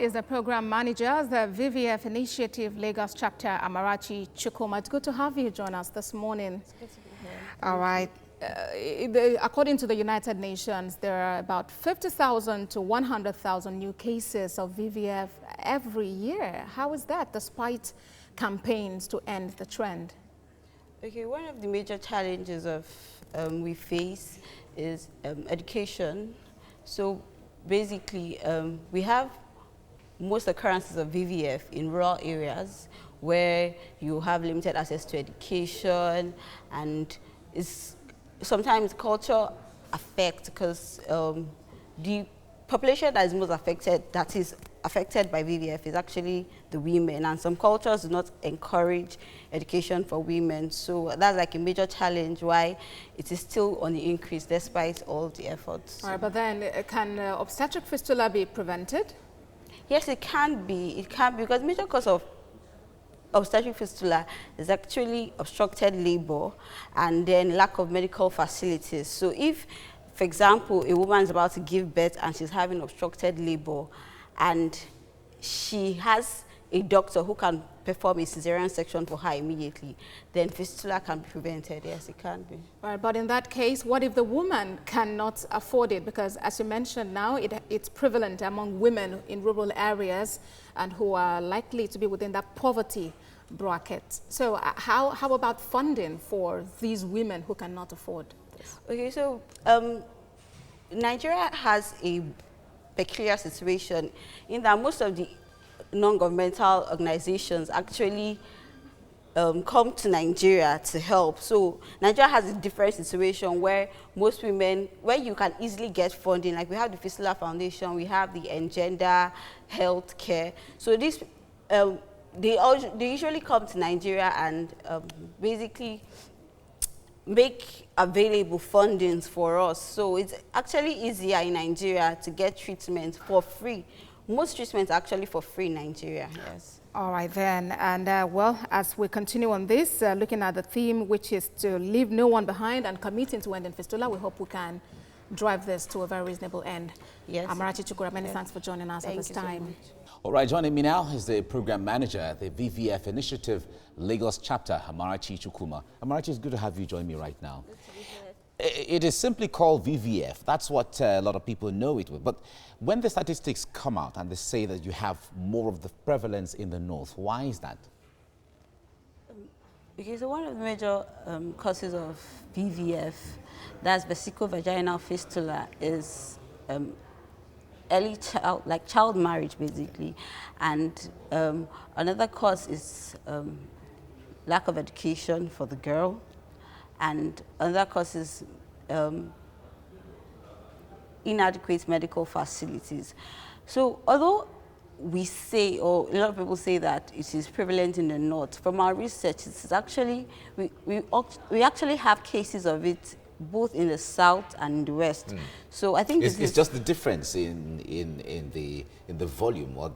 is the program manager, the VVF Initiative Lagos chapter, Amarachi Chukwuma. It's good to have you join us this morning. It's good to be here. All right. According to the United Nations, there are about 50,000 to 100,000 new cases of VVF every year. How is that, despite campaigns to end the trend? Okay, one of the major challenges we face is education. So basically, we have most occurrences of VVF in rural areas where you have limited access to education, and sometimes culture affects, because the population that is most affected, that is affected by VVF, is actually the women, and some cultures do not encourage education for women. So that's like a major challenge why it is still on the increase despite all the efforts. All right, but then can obstetric fistula be prevented? Yes, it can be. It can be, because major cause of obstetric fistula is actually obstructed labor and then lack of medical facilities. So if, for example, a woman is about to give birth and she's having obstructed labor and she has a doctor who can perform a cesarean section for her immediately, then fistula can be prevented. Yes, it can be. Right, but in that case, what if the woman cannot afford it? Because as you mentioned now, it's prevalent among women in rural areas and who are likely to be within that poverty bracket. So how about funding for these women who cannot afford this? Okay, so Nigeria has a peculiar situation in that most of the non-governmental organizations actually come to Nigeria to help. So Nigeria has a different situation where most women, where you can easily get funding, like we have the Fistula Foundation, we have the Engender Health Care. So this, they usually come to Nigeria and basically make available fundings for us. So it's actually easier in Nigeria to get treatment for free. Most treatments are actually for free in Nigeria, yes. All right then, and well, as we continue on this, looking at the theme, which is to leave no one behind and committing to ending fistula, we hope we can drive this to a very reasonable end. Yes. Amarachi Chukwuma, many thanks for joining us at this time. So all right, joining me now is the program manager at the VVF Initiative Lagos chapter, Amarachi Chukwuma. Amarachi, it's good to have you join me right now. It is simply called VVF. That's what a lot of people know it with. But when the statistics come out and they say that you have more of the prevalence in the north, why is that? Okay, so one of the major causes of VVF, that's vesicovaginal fistula, is early child marriage, basically. And another cause is lack of education for the girl. And another cause is inadequate medical facilities. So although we say, or a lot of people say that it is prevalent in the north, from our research, it's actually, we actually have cases of it both in the south and in the west. So I think it's just the difference in the volume, or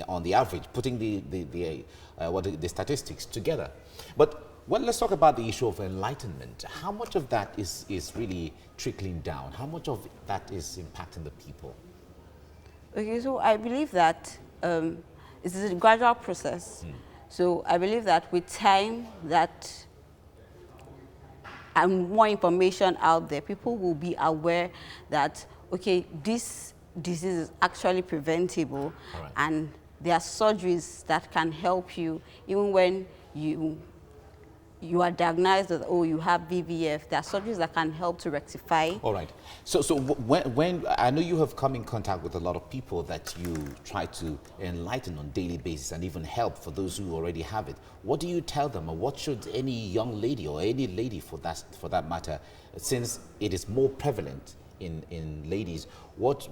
on the average, putting the statistics together. But well, let's talk about the issue of enlightenment. How much of that is really trickling down? How much of that is impacting the people? Okay, so I believe that it's a gradual process. So I believe that with time, and more information out there, people will be aware that, okay, this disease is actually preventable, right, and there are surgeries that can help you even when you are diagnosed that, oh, you have VVF. There are surgeries that can help to rectify. All right. So when I know you have come in contact with a lot of people that you try to enlighten on a daily basis and even help for those who already have it, what do you tell them, or what should any young lady or any lady for that matter, since it is more prevalent in ladies, what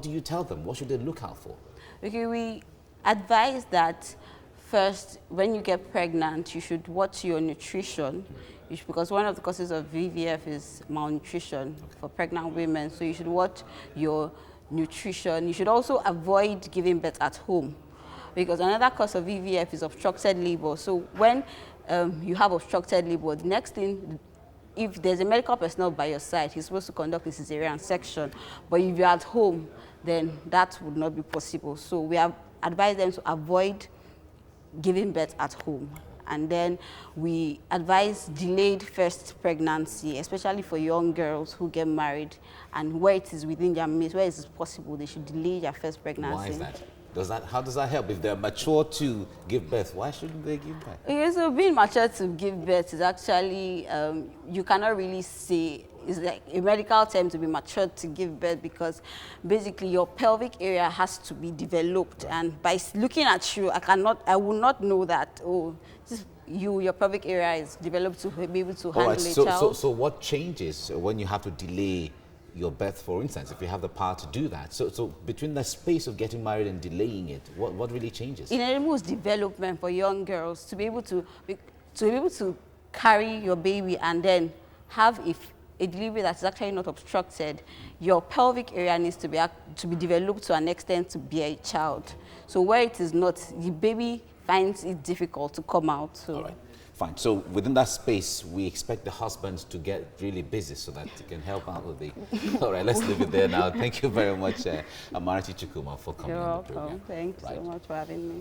do you tell them? What should they look out for? Okay, we advise that first, when you get pregnant, you should watch your nutrition, because one of the causes of VVF is malnutrition for pregnant women. So you should watch your nutrition. You should also avoid giving birth at home, because another cause of VVF is obstructed labor. So when you have obstructed labor, the next thing if there's a medical personnel by your side, he's supposed to conduct a cesarean section. But if you're at home, then that would not be possible. So we have advised them to avoid giving birth at home. And then we advise delayed first pregnancy, especially for young girls who get married, and where it is within their means, where it is possible, they should delay their first pregnancy. Why is that? How does that help? If they're mature to give birth, why shouldn't they give birth? Okay, so being mature to give birth is actually, you cannot really say, it's like a medical term to be mature to give birth, because basically your pelvic area has to be developed. Right. And by looking at you, I will not know that, oh, your pelvic area is developed to be able to handle a child. So what changes when you have to delay your birth, for instance, if you have the power to do that? So between the space of getting married and delaying it, what really changes? It enables development for young girls to be able to carry your baby and then have a delivery that's actually not obstructed. Your pelvic area needs to be developed to an extent to bear a child. So where it is not, the baby finds it difficult to come out. So. All right. Fine. So within that space, we expect the husbands to get really busy so that they can help out with the... All right, let's leave it there now. Thank you very much, Amarachi Chukwuma, for coming on the program. You're welcome. Thanks so much for having me.